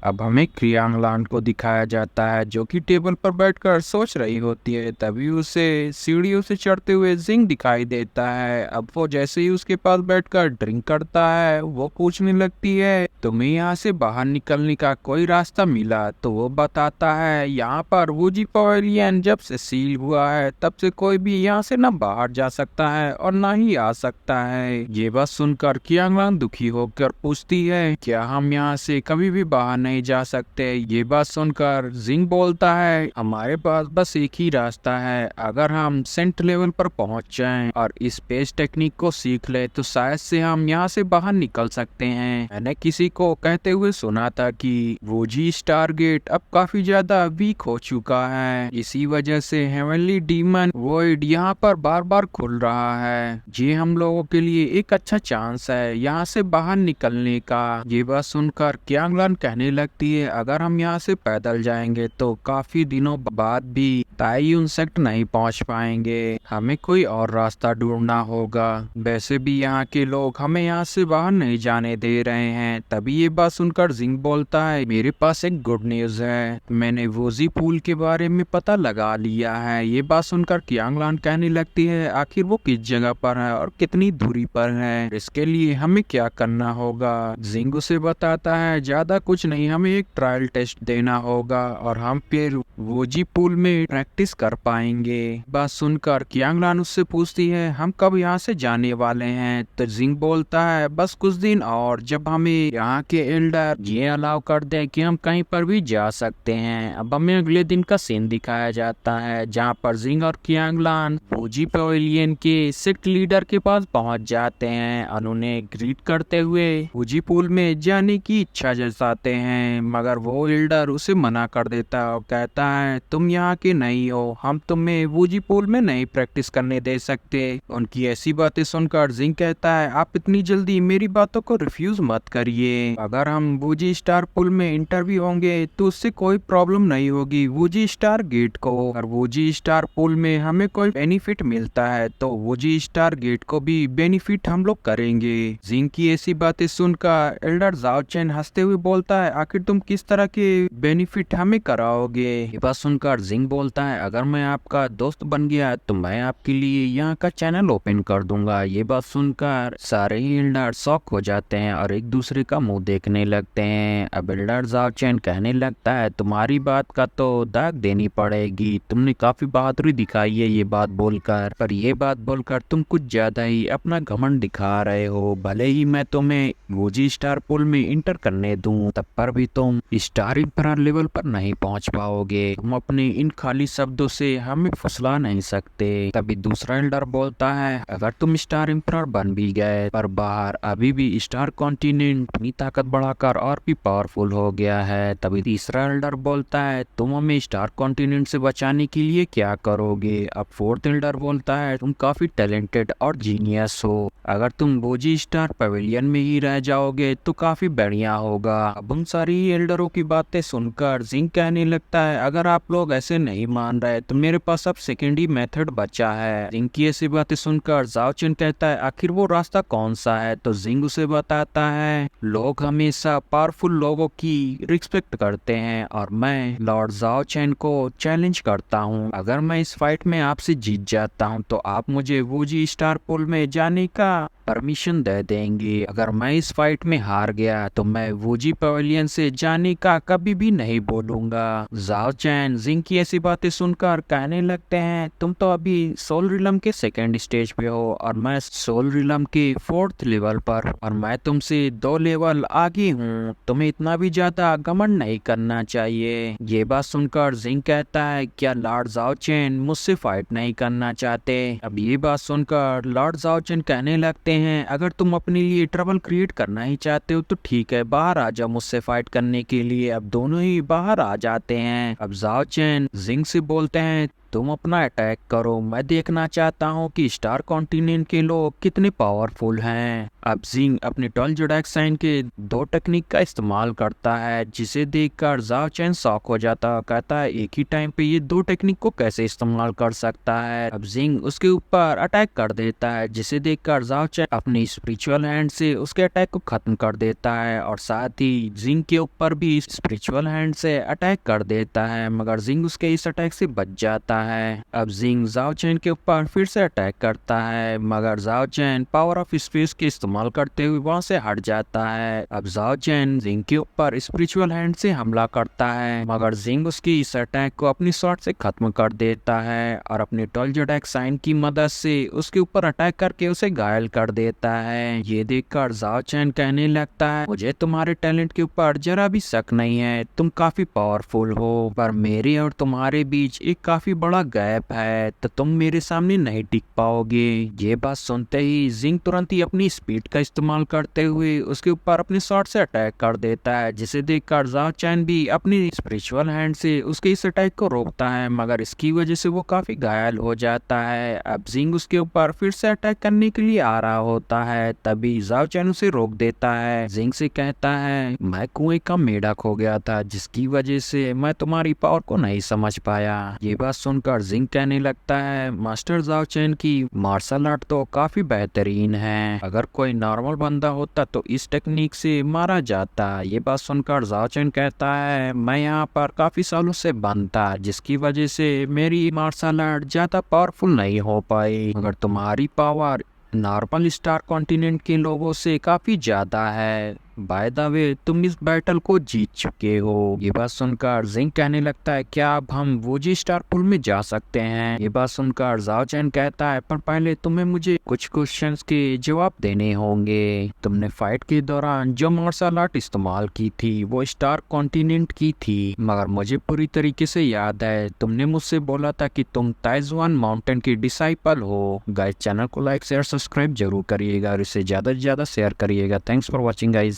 अब हमें क्रियांगलान को दिखाया जाता है जो कि टेबल पर बैठकर सोच रही होती है। तभी उसे सीढ़ियों से चढ़ते हुए जिंग दिखाई देता है। अब वो जैसे ही उसके पास बैठकर ड्रिंक करता है, वो पूछने लगती है, तुम्हें यहाँ से बाहर निकलने का कोई रास्ता मिला? तो वो बताता है, यहाँ पर वूजी पवेलियन जब से सील हुआ है तब से कोई भी यहाँ से न बाहर जा सकता है और न ही आ सकता है। ये बात सुनकर कियांगलान दुखी होकर पूछती है, क्या हम यहाँ से कभी भी बाहर नहीं जा सकते? ये बात सुनकर जिंग बोलता है, हमारे पास बस एक ही रास्ता है, अगर हम सेंट लेवल पर पहुंच जाएं और इस स्पेस टेक्निक को सीख ले तो शायद से हम यहाँ से बाहर निकल सकते हैं। मैंने किसी को कहते हुए सुना था कि वो जी स्टार गेट अब काफी ज्यादा वीक हो चुका है, इसी वजह से हेवनली डीमन वॉइड यहाँ पर बार बार खुल रहा है। ये हम लोगों के लिए एक अच्छा चांस है यहाँ से बाहर निकलने का। ये बात सुनकर क्यांगलान कहने लगती है, अगर हम यहाँ से पैदल जाएंगे तो काफी दिनों बाद भी ताई इंसेक्ट नहीं पहुँच पाएंगे, हमें कोई और रास्ता ढूंढना होगा। वैसे भी यहाँ के लोग हमें यहाँ से बाहर नहीं जाने दे रहे हैं। तभी ये बात सुनकर जिंग बोलता है, मेरे पास एक गुड न्यूज है, मैंने वोजी पूल के बारे में पता लगा लिया है। ये बात सुनकर क्यांगलान कहने लगती है, आखिर वो किस जगह पर है और कितनी दूरी पर है, इसके लिए हमें क्या करना होगा? जिंग उसे बताता है, ज्यादा कुछ नहीं, हमें एक ट्रायल टेस्ट देना होगा और हम फिर वोजी पूल में प्रैक्टिस कर पाएंगे। बात सुनकर क्यांगलान उससे पूछती है, हम कब यहाँ से जाने वाले हैं? तो जिंग बोलता है, बस कुछ दिन और, जब हमें यहाँ के एल्डर ये अलाउ कर दे कि हम कहीं पर भी जा सकते हैं। अब हमें अगले दिन का सीन दिखाया जाता है जहाँ पर जिंग और क्यांगलान वोजी पवेलियन के सेक्ट लीडर के पास पहुँच जाते हैं और उन्हें ग्रीट करते हुए वोजी पूल में जाने की इच्छा जताते हैं, मगर वो एल्डर उसे मना कर देता है और कहता है, तुम यहाँ के नहीं हो, हम तुम्हें वूजी पूल में नहीं प्रैक्टिस करने दे सकते। उनकी ऐसी बातें सुनकर जिंग कहता है, आप इतनी जल्दी मेरी बातों को रिफ्यूज मत करिए, अगर हम वूजी स्टार पूल में इंटरव्यू होंगे तो उससे कोई प्रॉब्लम नहीं होगी वूजी स्टार गेट को। और वूजी स्टार पूल में हमें कोई बेनिफिट मिलता है तो वूजी स्टार गेट को भी बेनिफिट हम लोग करेंगे। जिंग की ऐसी बातें सुनकर एल्डर जाओ चैन हंसते हुए बोलता है, आखिर तुम किस तरह के बेनिफिट हमें कराओगे? ये बात सुनकर जिंग बोलता है, अगर मैं आपका दोस्त बन गया तो मैं आपके लिए यहाँ का चैनल ओपन कर दूंगा। ये बात सुनकर सारे ही एल्डर शॉक हो जाते हैं और एक दूसरे का मुंह देखने लगते हैं। अब एल्डर जाओ चैन कहने लगता है, तुम्हारी बात का तो दाग देनी पड़ेगी, तुमने काफी बहादुरी दिखाई है ये बात बोलकर, पर ये बात बोलकर तुम कुछ ज्यादा ही अपना घमंड दिखा रहे हो। भले ही मैं तुम्हें वूजी स्टार पूल में इंटर करने दूं, तब पर भी तुम स्टार इंपरर लेवल पर नहीं पहुंच पाओगे, तुम अपने इन खाली शब्दों से हमें फुसला नहीं सकते। तभी दूसरा एल्डर बोलता है, अगर तुम स्टार इंपरर बन भी गए पर बाहर अभी भी स्टार कॉन्टिनेंट अपनी ताकत बढ़ाकर और भी पावरफुल हो गया है। तभी तीसरा एल्डर बोलता है, तुम हमें स्टार कॉन्टिनेंट से बचाने के लिए क्या करोगे? अब फोर्थ एल्डर बोलता है, तुम काफी टैलेंटेड और जीनियस हो, अगर तुम वोजी स्टार पवेलियन में ही रह जाओगे तो काफी बढ़िया होगा। अब उन सारी एल्डरों की बातें सुनकर जिंग कहने लगता है, अगर आप लोग ऐसे नहीं मान रहे तो मेरे पास अब सेकेंड ही मेथड बचा है। जिंग की ऐसी बातें सुनकर जाओ चेन कहता है, आखिर वो रास्ता कौन सा है? तो जिंग उसे बताता है, लोग हमेशा पावरफुल लोगों की रिस्पेक्ट करते हैं और मैं लॉर्ड जाओ चैन को चैलेंज करता हूँ, अगर मैं इस फाइट में आपसे जीत जाता हूँ तो आप मुझे वूजी स्टार पूल में जाने का परमिशन दे देंगे, अगर मैं इस फाइट में हार गया तो मैं वूजी पवेलियन से जाने का कभी भी नहीं बोलूंगा। जाओ चैन जिंग की ऐसी बातें सुनकर कहने लगते हैं, तुम तो अभी सोल रिलम के सेकेंड स्टेज पे हो और मैं सोल रिलम के फोर्थ लेवल पर, और मैं तुमसे 2 लेवल आगे हूँ, तुम्हें इतना भी ज्यादा घमंड नहीं करना चाहिए। ये बात सुनकर जिंग कहता है, क्या लॉर्ड जाओ चैन मुझसे फाइट नहीं करना चाहते? अब ये बात सुनकर लॉर्ड जाओ चैन कहने लगते हैं, अगर तुम अपने लिए ट्रबल क्रिएट करना ही चाहते हो तो ठीक है, बाहर आ जाओ मुझसे फाइट करने के लिए। अब दोनों ही बाहर आ जाते हैं। अब जाओ चैन जिंग से बोलते हैं, तुम अपना अटैक करो, मैं देखना चाहता हूँ कि स्टार कॉन्टिनेंट के लोग कितने पावरफुल हैं। अब जिंग अपनी टॉल जोडाक्साइन के दो टेक्निक का इस्तेमाल करता है, जिसे देखकर जाओ चैन शॉक हो जाता, कहता है एक ही टाइम पे ये दो टेक्निक को कैसे इस्तेमाल कर सकता है। अब जिंग उसके ऊपर अटैक कर देता है, जिसे देखकर जाओ चैन अपनी स्पिरिचुअल हैंड से उसके अटैक को खत्म कर देता है और साथ ही जिंग के ऊपर भी स्पिरिचुअल हैंड से अटैक कर देता है, मगर जिंग उसके इस अटैक से बच जाता है। अब जिंग जाओ चैन के ऊपर फिर से अटैक करता है, मगर जाओ चैन पावर ऑफ स्पेस के इस्तेमाल करते हुए वहां से हट जाता है। अब जाओ चैन जिंग के ऊपर स्पिरिचुअल हैंड से हमला करता है, मगर जिंग उसकी इस अटैक को अपनी शॉट से खत्म कर देता है और अपने टॉल जोडाक्साइन की मदद से उसके ऊपर अटैक करके उसे घायल कर देता है। ये देखकर जाओ चैन कहने लगता है, मुझे तुम्हारे टैलेंट के ऊपर जरा भी शक नहीं है, तुम काफी पावरफुल हो, पर मेरे और तुम्हारे बीच एक काफी बड़ा गैप है, तो तुम मेरे सामने नहीं टिक पाओगे। ये बात सुनते ही जिंग तुरंत ही अपनी स्पीड का इस्तेमाल करते हुए उसके ऊपर अपने शॉट से अटैक कर देता है, जिसे देखकर जाओ चैन भी अपनी स्पिरिचुअल हैंड से उसके इस अटैक को रोकता है, मगर इसकी वजह से वो काफी घायल हो जाता है। अब जिंग उसके ऊपर फिर से अटैक करने के लिए आ रहा होता है, तभी जाओ चैन उसे रोक देता है। जिंग से कहता है, मैं कुएं का मेढक हो गया था, जिसकी वजह से मैं तुम्हारी पावर को नहीं समझ पाया। ये बात सुनकर जिंग कहने लगता है, मास्टर जाओ चैन की मार्शल आर्ट तो काफी बेहतरीन है, अगर कोई नॉर्मल बंदा होता तो इस टेक्निक से मारा जाता। ये बात सुनकर जाओ चैन कहता है, मैं यहाँ पर काफी सालों से बंद था, जिसकी वजह से मेरी मार्शल आर्ट ज्यादा पावरफुल नहीं हो पाई, मगर तुम्हारी पावर नॉर्मल स्टार कॉन्टिनेंट के लोगों से काफी ज्यादा है। बाय द वे तुम इस बैटल को जीत चुके हो। ये बात सुनकर जिंग कहने लगता है, क्या अब हम वूजी स्टार पूल में जा सकते हैं? ये बात सुनकर जाओ चैन कहता है, पर पहले तुम्हें मुझे कुछ क्वेश्चंस के जवाब देने होंगे। तुमने फाइट के दौरान जो मार्शल आर्ट इस्तेमाल की थी वो स्टार कॉन्टिनेंट की थी, मगर मुझे पूरी तरीके से याद है तुमने मुझसे बोला था कि तुम ताइज़वान माउंटेन की डिसाइपल हो। गाइस चैनल को लाइक शेयर सब्सक्राइब जरूर करिएगा और इसे ज्यादा से ज्यादा शेयर करिएगा। Thanks for watching guys.